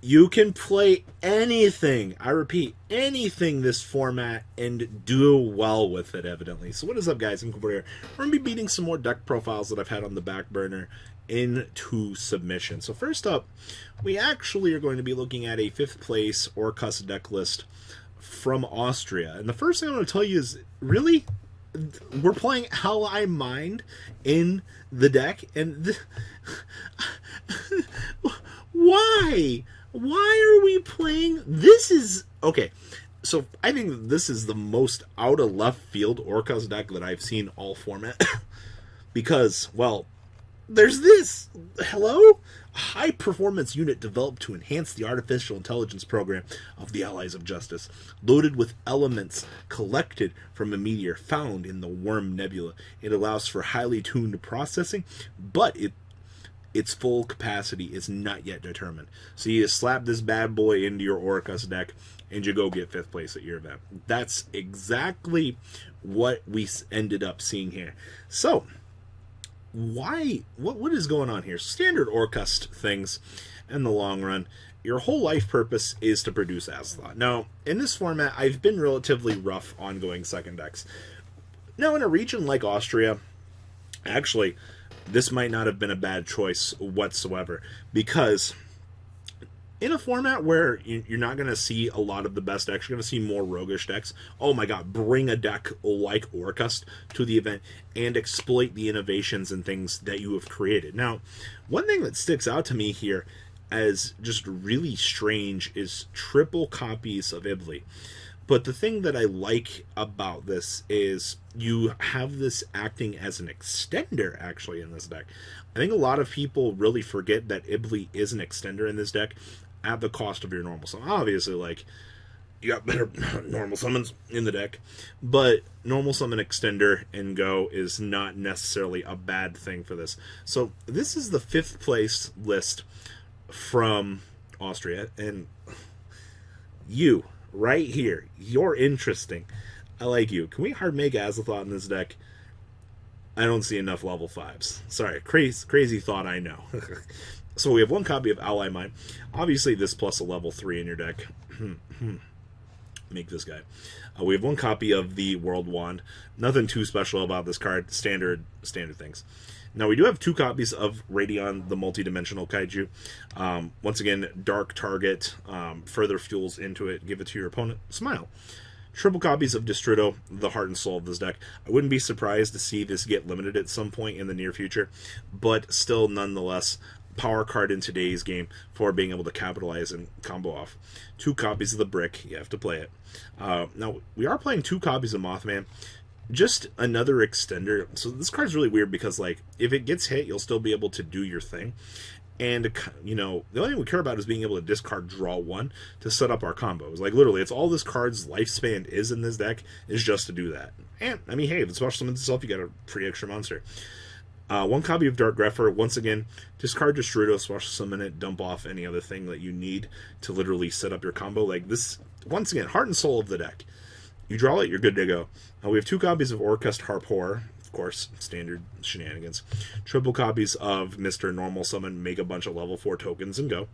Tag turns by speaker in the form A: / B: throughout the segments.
A: You can play anything, I repeat, anything this format and do well with it, evidently. So what is up, guys? I'm Cooper here. We're going to be beating some more deck profiles that I've had on the back burner into submission. So first up, we actually are going to be looking at a 5th place Orcust deck list from Austria. And the first thing I want to tell you is, really? We're playing How I Mind in the deck? And why? Why are we playing? This is okay. So I think this is the most out of left field Orcust deck that I've seen all format. Because, well, there's this. Hello? A high performance unit developed to enhance the artificial intelligence program of the Allies of Justice, loaded with elements collected from a meteor found in the Worm Nebula. It allows for highly tuned processing, but its full capacity is not yet determined. So you just slap this bad boy into your Orcust deck, and you go get 5th place at your event. That's exactly what we ended up seeing here. So, why? What is going on here? Standard Orcust things in the long run. Your whole life purpose is to produce Azathoth. Now, in this format, I've been relatively rough on going second decks. Now, in a region like Austria, actually, this might not have been a bad choice whatsoever, because in a format where you're not going to see a lot of the best decks, you're going to see more roguish decks. Oh my god, bring a deck like Orcust to the event and exploit the innovations and things that you have created. Now, one thing that sticks out to me here as just really strange is triple copies of Ibli. But the thing that I like about this is you have this acting as an extender, actually, in this deck. I think a lot of people really forget that Ibli is an extender in this deck at the cost of your normal summon. Obviously, like, you got better normal summons in the deck, but normal summon extender and go is not necessarily a bad thing for this. So this is the 5th place list from Austria, and you... right here, you're interesting. I like you. Can we hard make Azathoth in this deck? I don't see enough level 5s. Sorry, crazy thought, I know. So we have one copy of Ally Mind. Obviously, this plus a level 3 in your deck. Make this guy. We have one copy of the World Wand. Nothing too special about this card. Standard things. Now, we do have 2 copies of Radion, the multi-dimensional kaiju. Once again, dark target, further fuels into it, give it to your opponent, smile. Triple copies of Distrito, the heart and soul of this deck. I wouldn't be surprised to see this get limited at some point in the near future, but still, nonetheless, power card in today's game for being able to capitalize and combo off. 2 copies of the Brick, you have to play it. Now, we are playing 2 copies of Mothman. Just another extender. So this card's really weird because, like, if it gets hit, you'll still be able to do your thing. And, you know, the only thing we care about is being able to discard draw 1 to set up our combos. Like, literally, it's all this card's lifespan is in this deck is just to do that. And, I mean, hey, if it's special summons itself, you got a free extra monster. 1 copy of Dark Grepher. Once again, discard Distrito, special summon it, dump off any other thing that you need to literally set up your combo. Like, this, once again, heart and soul of the deck. You draw it, you're good to go. We have 2 copies of Orkest Harpor, of course, standard shenanigans. Triple copies of Mr. Normal Summon, make a bunch of level 4 tokens and go.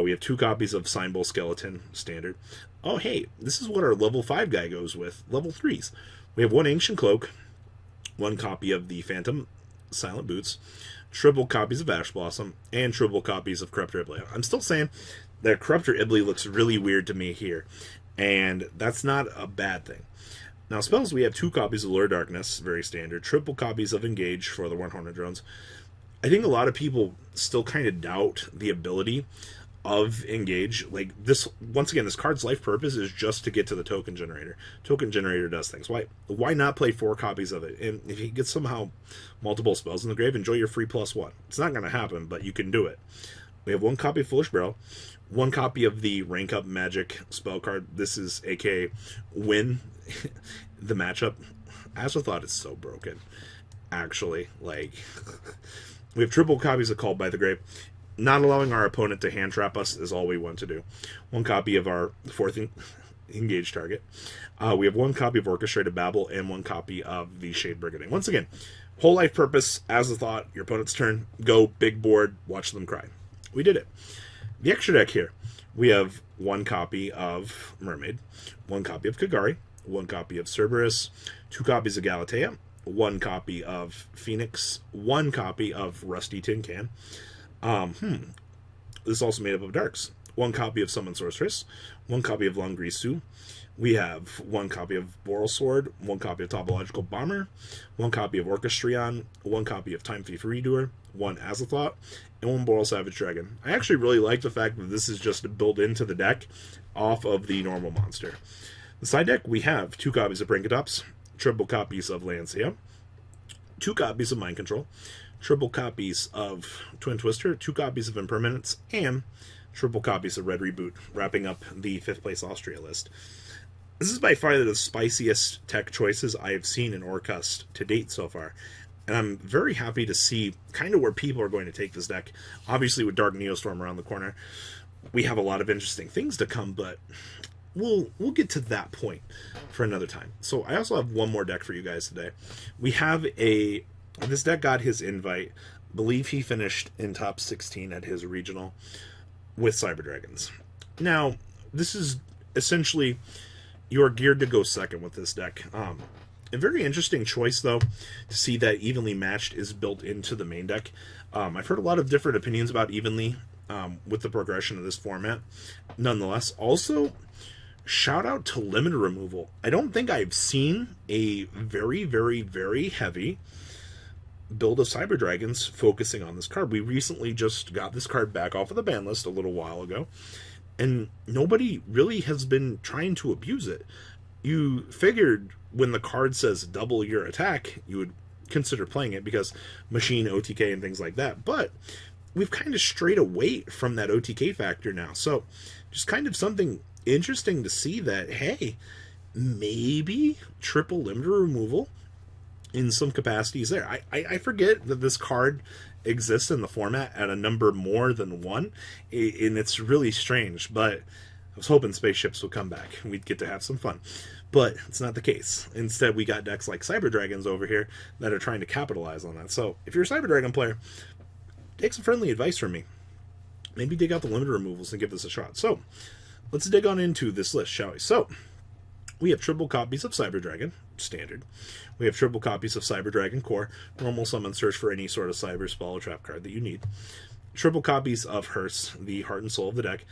A: We have 2 copies of Signbow Skeleton, standard. Oh, hey, this is what our level 5 guy goes with, level 3s. We have 1 Ancient Cloak, 1 copy of the Phantom Silent Boots, triple copies of Ash Blossom, and triple copies of Corruptor Ibli. I'm still saying that Corruptor Ibli looks really weird to me here. And that's not a bad thing. Now, spells, we have 2 copies of Lure Darkness, very standard. Triple copies of Engage for the Hornet drones. I think a lot of people still kind of doubt the ability of Engage. Like, this, once again, this card's life purpose is just to get to the token generator. Token generator does things. Why not play 4 copies of it? And if you get somehow multiple spells in the grave, enjoy your free +1. It's not going to happen, but you can do it. We have 1 copy of Foolish Barrel. 1 copy of the Rank Up Magic spell card. This is aka Win the matchup. Azathoth is so broken, actually. Like, we have triple copies of Called by the Grave. Not allowing our opponent to hand trap us is all we want to do. 1 copy of our 4th engaged target. We have 1 copy of Orchestrated Babel and 1 copy of the Shade Brigading. Once again, whole life purpose, Azathoth, your opponent's turn, go, big board, watch them cry. We did it. The extra deck here. We have one copy of Mermaid, one copy of Kagari, one copy of Cerberus, two copies of Galatea, one copy of Phoenix, one copy of Rusty Tin Can. This is also made up of Darks. One copy of Summon Sorceress, one copy of Langrisu. We have one copy of Boral Sword, one copy of Topological Bomber, one copy of Orchestrion, one copy of Time Thief Redoer, one Azathoth, and one Boral Savage Dragon. I actually really like the fact that this is just built into the deck off of the normal monster. The side deck, we have two copies of Brinkatops, triple copies of Lancea, two copies of Mind Control, triple copies of Twin Twister, two copies of Impermanence, and triple copies of Red Reboot, wrapping up the 5th place Austria list. This is by far the spiciest tech choices I have seen in Orcust to date so far. And I'm very happy to see kind of where people are going to take this deck. Obviously, with Dark Neostorm around the corner, we have a lot of interesting things to come, but we'll get to that point for another time. So I also have one more deck for you guys today. We have this deck got his invite. I believe he finished in top 16 at his regional with Cyber Dragons. Now, this is essentially, you're geared to go second with this deck. A very interesting choice, though, to see that Evenly Matched is built into the main deck. I've heard a lot of different opinions about Evenly with the progression of this format. Nonetheless, also, shout out to limiter removal. I don't think I've seen a very, very, very heavy build of Cyber Dragons focusing on this card. We recently just got this card back off of the ban list a little while ago, and nobody really has been trying to abuse it. You figured when the card says double your attack, you would consider playing it because machine, OTK, and things like that. But we've kind of strayed away from that OTK factor now. So just kind of something interesting to see that, hey, maybe triple limiter removal in some capacities there. I forget that this card exists in the format at a number more than 1, and it's really strange, but I was hoping spaceships would come back and we'd get to have some fun. But it's not the case. Instead, we got decks like Cyber Dragons over here that are trying to capitalize on that. So if you're a Cyber Dragon player, take some friendly advice from me. Maybe dig out the limiter removals and give this a shot. So let's dig on into this list, shall we? So we have triple copies of Cyber Dragon, standard. We have triple copies of Cyber Dragon Core, normal summon search for any sort of cyber spell or trap card that you need. Triple copies of Hearse, the heart and soul of the deck.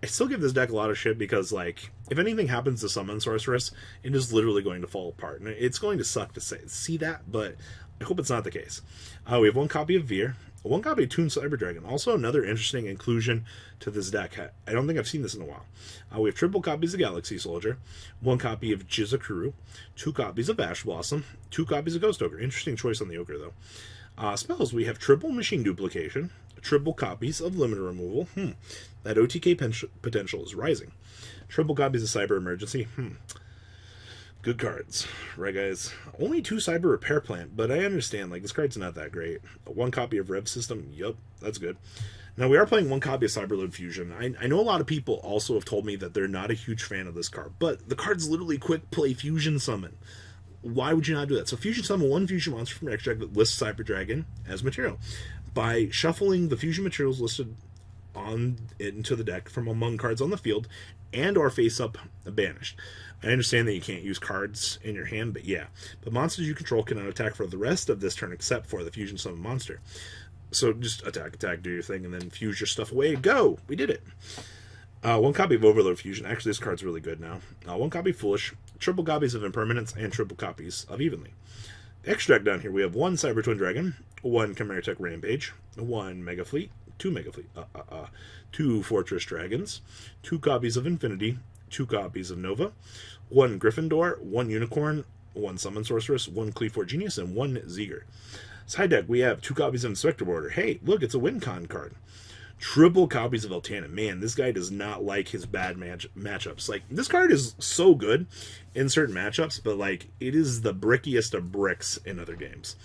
A: I still give this deck a lot of shit because, like, if anything happens to Summon Sorceress, it is literally going to fall apart. And it's going to suck to see that, but I hope it's not the case. We have one copy of Veer, one copy of Toon Cyber Dragon. Also another interesting inclusion to this deck. I don't think I've seen this in a while. We have triple copies of Galaxy Soldier, one copy of Jizakuru, two copies of Ash Blossom, two copies of Ghost Ogre. Interesting choice on the Ogre, though. Spells, we have triple Machine Duplication, triple copies of Limiter Removal. That OTK potential is rising. Triple copies of Cyber Emergency. Good cards, right, guys? Only 2 Cyber Repair Plant, but I understand, like, this card's not that great. One copy of Rev System, yup, that's good. Now, we are playing one copy of Cyberload Fusion. I know a lot of people also have told me that they're not a huge fan of this card, but the card's literally quick play Fusion Summon. Why would you not do that? So Fusion Summon one Fusion monster from extract that lists Cyber Dragon as material. By shuffling the Fusion materials listed on into the deck from among cards on the field and or face up banished. I understand that you can't use cards in your hand, but yeah. But monsters you control cannot attack for the rest of this turn except for the Fusion Summon monster. So just attack, do your thing, and then fuse your stuff away. Go! We did it! One copy of Overload Fusion. Actually, this card's really good now. One copy of Foolish, triple copies of Impermanence, and triple copies of Evenly. Extract down here, we have one Cyber Twin Dragon, one Chimera Tech Rampage, one Mega Fleet, two Fortress Dragons, two copies of Infinity, two copies of Nova, one Gryffindor, one Unicorn, one Summon Sorceress, one Cleafor Genius, and one Zeger. Side deck, we have two copies of Inspector Order. Hey, look, it's a WinCon card. Triple copies of Eltana. Man, this guy does not like his bad matchups. Like, this card is so good in certain matchups, but, like, it is the brickiest of bricks in other games.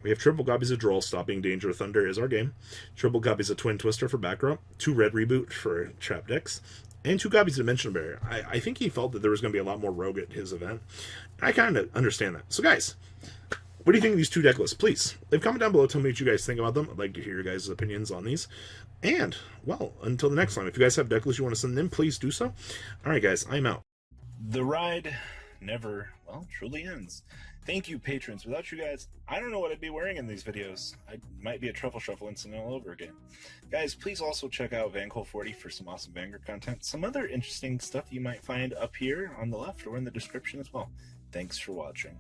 A: We have triple copies of Droll. Stopping Danger of Thunder is our game. Triple copies of Twin Twister for back row. 2 Red Reboot for trap decks. And 2 copies of Dimensional Barrier. I think he felt that there was going to be a lot more rogue at his event. I kind of understand that. So, guys, what do you think of these 2 deck lists? Please, leave a comment down below. Tell me what you guys think about them. I'd like to hear your guys' opinions on these. And, well, until the next time, if you guys have deck lists you want to send in, please do so. All right, guys, I'm out. The ride never, well, truly ends. Thank you, patrons. Without you guys, I don't know what I'd be wearing in these videos. I might be a Truffle Shuffle incident all over again. Guys, please also check out Vanquil40 for some awesome Vanguard content. Some other interesting stuff you might find up here on the left or in the description as well. Thanks for watching.